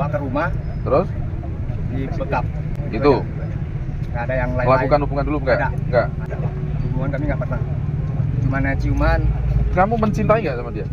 bawa ke rumah, Terus dibekap. itu Nggak ada yang lain. melakukan hubungan dulu enggak? Ada. Enggak. Ada. Hubungan kami nggak pernah. Cuman ciuman. Kamu mencintai nggak sama dia?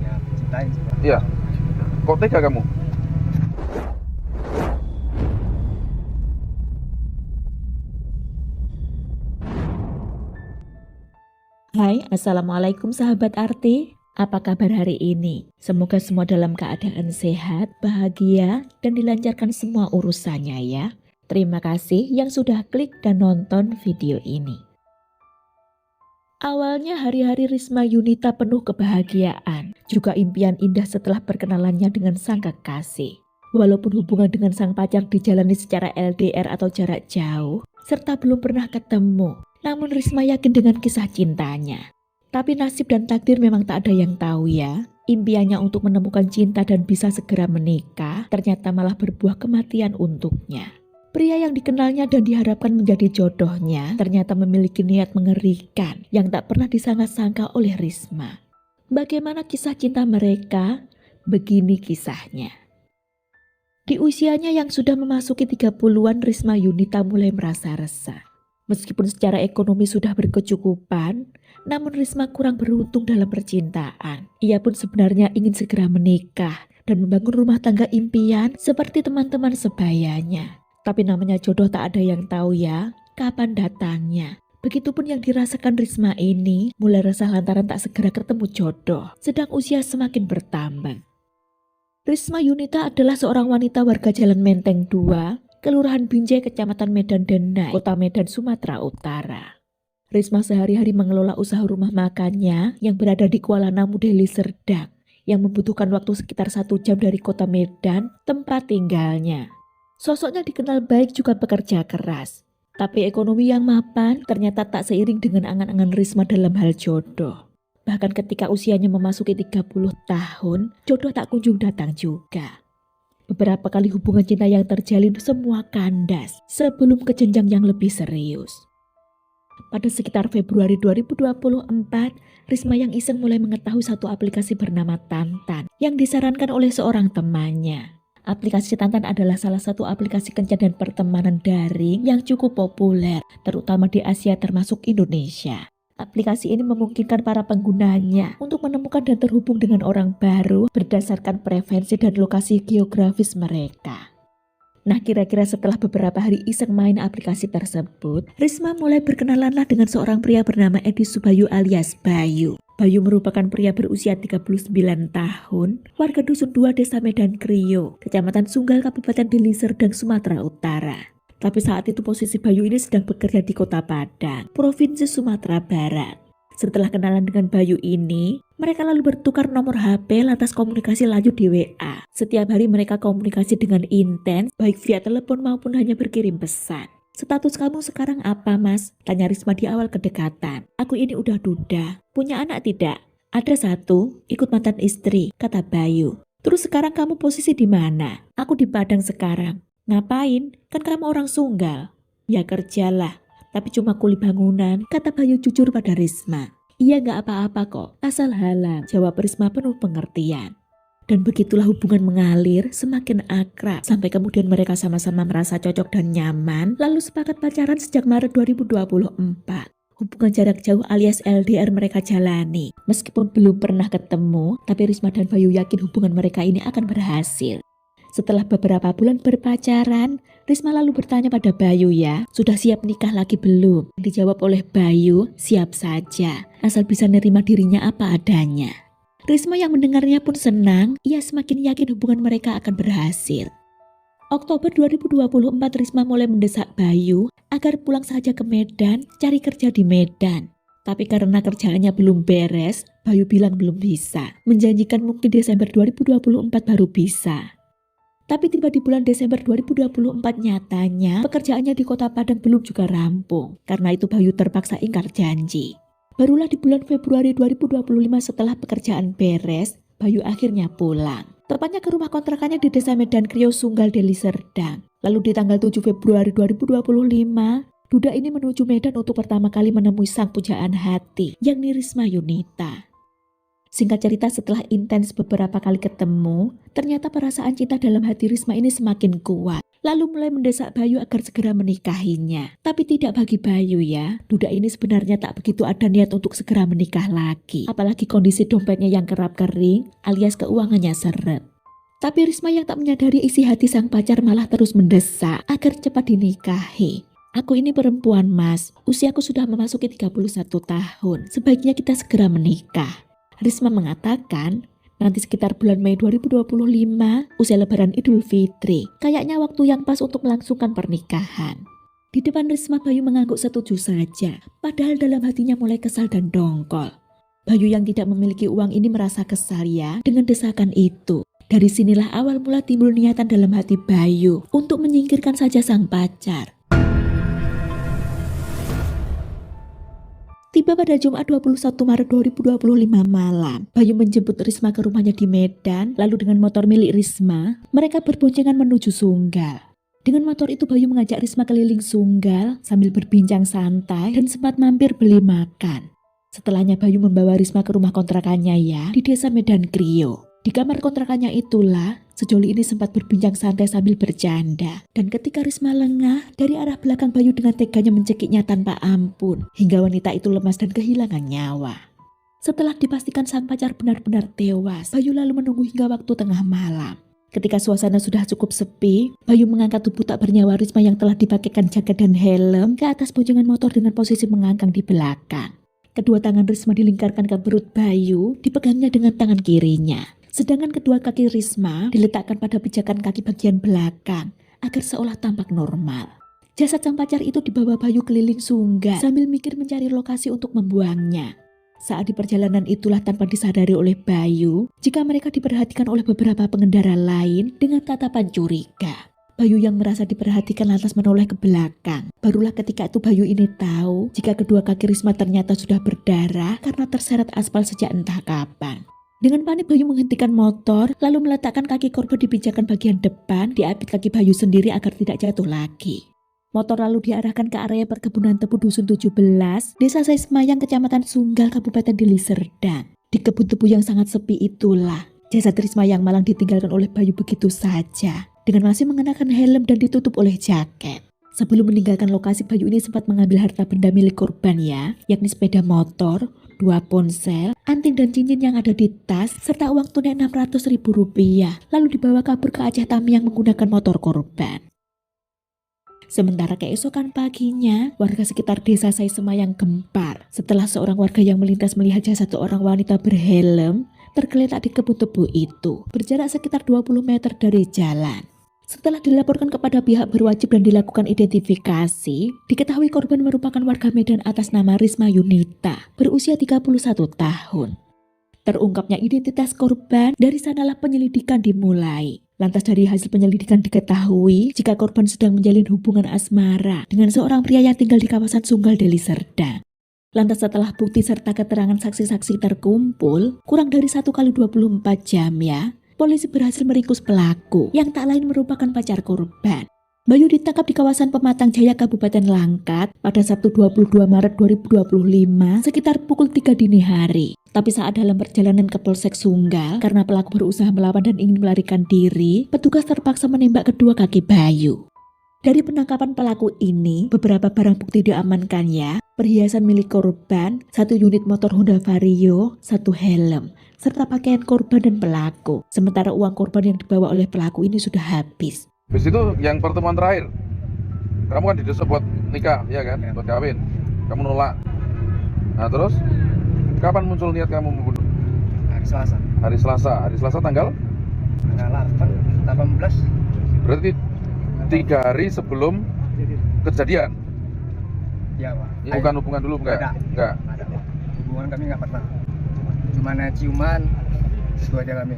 Ya, cintain sih, Pak. Iya. Kok tega kamu? Hai, Assalamualaikum sahabat Arti. Apa kabar hari ini? Semoga semua dalam keadaan sehat, bahagia, dan dilancarkan semua urusannya ya. Terima kasih yang sudah klik dan nonton video ini. Awalnya hari-hari Risma Yunita penuh kebahagiaan, juga impian indah setelah perkenalannya dengan sang kekasih. Walaupun hubungan dengan sang pacar dijalani secara LDR atau jarak jauh, serta belum pernah ketemu, namun Risma yakin dengan kisah cintanya. Tapi nasib dan takdir memang tak ada yang tahu ya. Impiannya untuk menemukan cinta dan bisa segera menikah, ternyata malah berbuah kematian untuknya. Pria yang dikenalnya dan diharapkan menjadi jodohnya ternyata memiliki niat mengerikan yang tak pernah disangka-sangka oleh Risma. Bagaimana kisah cinta mereka? Begini kisahnya. Di usianya yang sudah memasuki 30-an, Risma Yunita mulai merasa resah. Meskipun secara ekonomi sudah berkecukupan, namun Risma kurang beruntung dalam percintaan. Ia pun sebenarnya ingin segera menikah dan membangun rumah tangga impian seperti teman-teman sebayanya. Tapi namanya jodoh tak ada yang tahu ya, kapan datangnya. Begitupun yang dirasakan Risma ini, mulai resah lantaran tak segera ketemu jodoh, sedang usia semakin bertambah. Risma Yunita adalah seorang wanita warga Jalan Menteng 2, Kelurahan Binjai, Kecamatan Medan Denai, Kota Medan, Sumatera Utara. Risma sehari-hari mengelola usaha rumah makannya yang berada di Kuala Namu, Deli Serdang, yang membutuhkan waktu sekitar 1 jam dari kota Medan, tempat tinggalnya. Sosoknya dikenal baik juga pekerja keras. Tapi ekonomi yang mapan ternyata tak seiring dengan angan-angan Risma dalam hal jodoh. Bahkan ketika usianya memasuki 30 tahun, jodoh tak kunjung datang juga. Beberapa kali hubungan cinta yang terjalin semua kandas sebelum ke jenjang yang lebih serius. Pada sekitar Februari 2024, Risma yang iseng mulai mengetahui satu aplikasi bernama Tantan yang disarankan oleh seorang temannya. Aplikasi Tantan adalah salah satu aplikasi kencan dan pertemanan daring yang cukup populer, terutama di Asia termasuk Indonesia. Aplikasi ini memungkinkan para penggunanya untuk menemukan dan terhubung dengan orang baru berdasarkan preferensi dan lokasi geografis mereka. Nah, kira-kira setelah beberapa hari iseng main aplikasi tersebut, Risma mulai berkenalanlah dengan seorang pria bernama Edi Subayu alias Bayu. Bayu merupakan pria berusia 39 tahun, warga Dusun 2 Desa Medan Krio, Kecamatan Sunggal, Kabupaten Deli Serdang, Sumatera Utara. Tapi saat itu posisi Bayu ini sedang bekerja di Kota Padang, Provinsi Sumatera Barat. Setelah kenalan dengan Bayu ini, mereka lalu bertukar nomor HP lantas komunikasi lanjut di WA. Setiap hari mereka komunikasi dengan intens, baik via telepon maupun hanya berkirim pesan. "Status kamu sekarang apa, Mas?" tanya Risma di awal kedekatan. "Aku ini udah duda. Punya anak tidak?" "Ada 1, ikut mantan istri," kata Bayu. "Terus sekarang kamu posisi di mana?" "Aku di Padang sekarang." "Ngapain? Kan kamu orang Sunggal." "Ya kerjalah, tapi cuma kuli bangunan," kata Bayu jujur pada Risma. "Iya gak apa-apa kok, asal halal," jawab Risma penuh pengertian. Dan begitulah hubungan mengalir semakin akrab sampai kemudian mereka sama-sama merasa cocok dan nyaman lalu sepakat pacaran sejak Maret 2024. Hubungan jarak jauh alias LDR mereka jalani. Meskipun belum pernah ketemu, tapi Risma dan Bayu yakin hubungan mereka ini akan berhasil. Setelah beberapa bulan berpacaran, Risma lalu bertanya pada Bayu, "Ya, sudah siap nikah lagi belum?" Dijawab oleh Bayu, "Siap saja, asal bisa nerima dirinya apa adanya." Risma yang mendengarnya pun senang, ia semakin yakin hubungan mereka akan berhasil. Oktober 2024, Risma mulai mendesak Bayu agar pulang saja ke Medan, cari kerja di Medan. Tapi karena kerjaannya belum beres, Bayu bilang belum bisa, menjanjikan mungkin Desember 2024 baru bisa. Tapi tiba di bulan Desember 2024 nyatanya pekerjaannya di Kota Padang belum juga rampung. Karena itu Bayu terpaksa ingkar janji. Barulah di bulan Februari 2025 setelah pekerjaan beres, Bayu akhirnya pulang. Tepatnya ke rumah kontrakannya di Desa Medan Krio, Sunggal, Deli Serdang. Lalu di tanggal 7 Februari 2025, duda ini menuju Medan untuk pertama kali menemui sang pujaan hati, yakni Risma Yunita. Singkat cerita, setelah intens beberapa kali ketemu, ternyata perasaan cinta dalam hati Risma ini semakin kuat. Lalu mulai mendesak Bayu agar segera menikahinya. Tapi tidak bagi Bayu ya, duda ini sebenarnya tak begitu ada niat untuk segera menikah lagi. Apalagi kondisi dompetnya yang kerap kering alias keuangannya seret. Tapi Risma yang tak menyadari isi hati sang pacar malah terus mendesak agar cepat dinikahi. Aku ini perempuan mas, usiaku sudah memasuki 31 tahun, sebaiknya kita segera menikah. Risma mengatakan, nanti sekitar bulan Mei 2025, usai lebaran Idul Fitri, kayaknya waktu yang pas untuk melangsungkan pernikahan. Di depan Risma, Bayu mengangguk setuju saja, padahal dalam hatinya mulai kesal dan dongkol. Bayu yang tidak memiliki uang ini merasa kesal ya dengan desakan itu. Dari sinilah awal mula timbul niatan dalam hati Bayu untuk menyingkirkan saja sang pacar. Tiba pada Jumat 21 Maret 2025 malam, Bayu menjemput Risma ke rumahnya di Medan, lalu dengan motor milik Risma, mereka berboncengan menuju Sunggal. Dengan motor itu Bayu mengajak Risma keliling Sunggal sambil berbincang santai dan sempat mampir beli makan. Setelahnya Bayu membawa Risma ke rumah kontrakannya ya, di desa Medan Krio. Di kamar kontrakannya itulah, sejoli ini sempat berbincang santai sambil bercanda. Dan ketika Risma lengah, dari arah belakang Bayu dengan teganya mencekiknya tanpa ampun, hingga wanita itu lemas dan kehilangan nyawa. Setelah dipastikan sang pacar benar-benar tewas, Bayu lalu menunggu hingga waktu tengah malam. Ketika suasana sudah cukup sepi, Bayu mengangkat tubuh tak bernyawa Risma yang telah dipakaikan jaket dan helm ke atas boncengan motor dengan posisi mengangkang di belakang. Kedua tangan Risma dilingkarkan ke perut Bayu, dipegangnya dengan tangan kirinya. Sedangkan kedua kaki Risma diletakkan pada pijakan kaki bagian belakang agar seolah tampak normal. Jasad sang pacar itu dibawa Bayu keliling Sunggal sambil mikir mencari lokasi untuk membuangnya. Saat di perjalanan itulah tanpa disadari oleh Bayu jika mereka diperhatikan oleh beberapa pengendara lain dengan tatapan curiga. Bayu yang merasa diperhatikan lantas menoleh ke belakang. Barulah ketika itu Bayu ini tahu jika kedua kaki Risma ternyata sudah berdarah karena terseret aspal sejak entah kapan. Dengan panik Bayu menghentikan motor lalu meletakkan kaki korban di pijakan bagian depan diapit kaki Bayu sendiri agar tidak jatuh lagi. Motor lalu diarahkan ke area perkebunan tebu Dusun 17, Desa Seismayang, Kecamatan Sunggal, Kabupaten Deli Serdang. Di kebun tebu yang sangat sepi itulah jasad Risma yang malang ditinggalkan oleh Bayu begitu saja dengan masih mengenakan helm dan ditutup oleh jaket. Sebelum meninggalkan lokasi, Bayu ini sempat mengambil harta benda milik korban ya, yakni sepeda motor, 2 ponsel, anting dan cincin yang ada di tas, serta uang tunai Rp600.000, lalu dibawa kabur ke Aceh Tamiang menggunakan motor korban. Sementara keesokan paginya, warga sekitar desa Seismayang gempar setelah seorang warga yang melintas melihat jasad seorang wanita berhelm tergeletak di kebun tebu itu, berjarak sekitar 20 meter dari jalan. Setelah dilaporkan kepada pihak berwajib dan dilakukan identifikasi, diketahui korban merupakan warga Medan atas nama Risma Yunita, berusia 31 tahun. Terungkapnya identitas korban, dari sanalah penyelidikan dimulai. Lantas dari hasil penyelidikan diketahui jika korban sedang menjalin hubungan asmara dengan seorang pria yang tinggal di kawasan Sunggal, Deli Serdang. Lantas setelah bukti serta keterangan saksi-saksi terkumpul, kurang dari 1 kali 24 jam ya, polisi berhasil meringkus pelaku yang tak lain merupakan pacar korban. Bayu ditangkap di kawasan Pematang Jaya, Kabupaten Langkat pada Sabtu 22 Maret 2025 sekitar pukul 3 dini hari. Tapi saat dalam perjalanan ke Polsek Sunggal, karena pelaku berusaha melawan dan ingin melarikan diri, petugas terpaksa menembak kedua kaki Bayu. Dari penangkapan pelaku ini, beberapa barang bukti diamankan ya, perhiasan milik korban, 1 unit motor Honda Vario, 1 helm, serta pakaian korban dan pelaku. Sementara uang korban yang dibawa oleh pelaku ini sudah habis. Habis itu yang pertemuan terakhir, kamu kan didesak buat nikah, ya kan, buat kawin. Kamu nolak. Nah terus, kapan muncul niat kamu membunuh? Hari Selasa. Hari Selasa tanggal? Tanggal 18. Berarti 3 hari sebelum kejadian. Ya Pak. Bukan hubungan dulu enggak? Enggak. Ada. Hubungan kami nggak pernah. Ciuman, itu aja kami.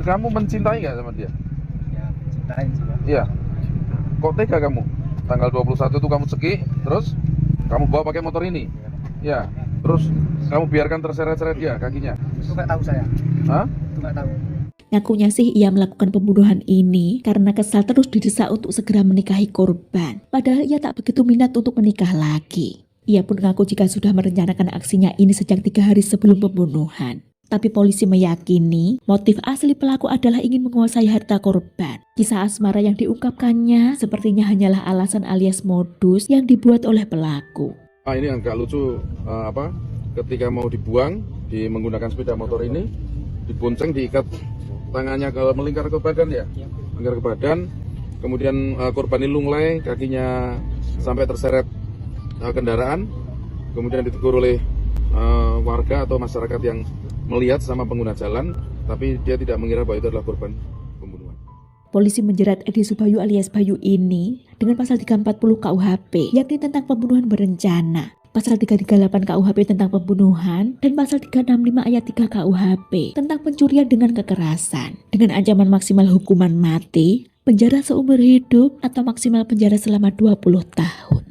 Kamu mencintai nggak sama dia? Ya, cintain sih Pak. Iya. Kok tega kamu? Tanggal 21 itu kamu cekik, terus kamu bawa pakai motor ini? Ya. Terus kamu biarkan terseret-seret dia kakinya? Itu nggak tahu saya. Hah? Itu nggak tahu. Ngakunya sih ia melakukan pembunuhan ini karena kesal terus didesak untuk segera menikahi korban. Padahal ia tak begitu minat untuk menikah lagi. Ia pun mengaku jika sudah merencanakan aksinya ini sejak 3 hari sebelum pembunuhan. Tapi polisi meyakini motif asli pelaku adalah ingin menguasai harta korban. Kisah asmara yang diungkapkannya sepertinya hanyalah alasan alias modus yang dibuat oleh pelaku. Ini agak lucu ketika mau dibuang menggunakan sepeda motor ini, dibonceng, diikat tangannya melingkar ke badan ya, melingkar ke badan. Kemudian korban ini lunglai, kakinya sampai terseret kendaraan, kemudian ditegur oleh warga atau masyarakat yang melihat sama pengguna jalan, tapi dia tidak mengira bahwa itu adalah korban pembunuhan. Polisi menjerat Edi Subayu alias Bayu ini dengan pasal 340 KUHP, yakni tentang pembunuhan berencana, pasal 338 KUHP tentang pembunuhan, dan pasal 365 ayat 3 KUHP tentang pencurian dengan kekerasan, dengan ancaman maksimal hukuman mati, penjara seumur hidup, atau maksimal penjara selama 20 tahun.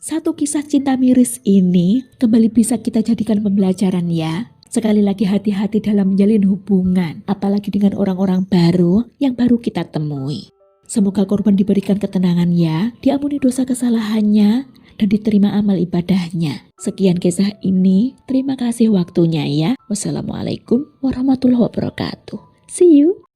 Satu kisah cinta miris ini kembali bisa kita jadikan pembelajaran ya. Sekali lagi hati-hati dalam menjalin hubungan, apalagi dengan orang-orang baru yang baru kita temui. Semoga korban diberikan ketenangan ya, diampuni dosa kesalahannya, dan diterima amal ibadahnya. Sekian kisah ini, terima kasih waktunya ya. Wassalamualaikum warahmatullahi wabarakatuh. See you.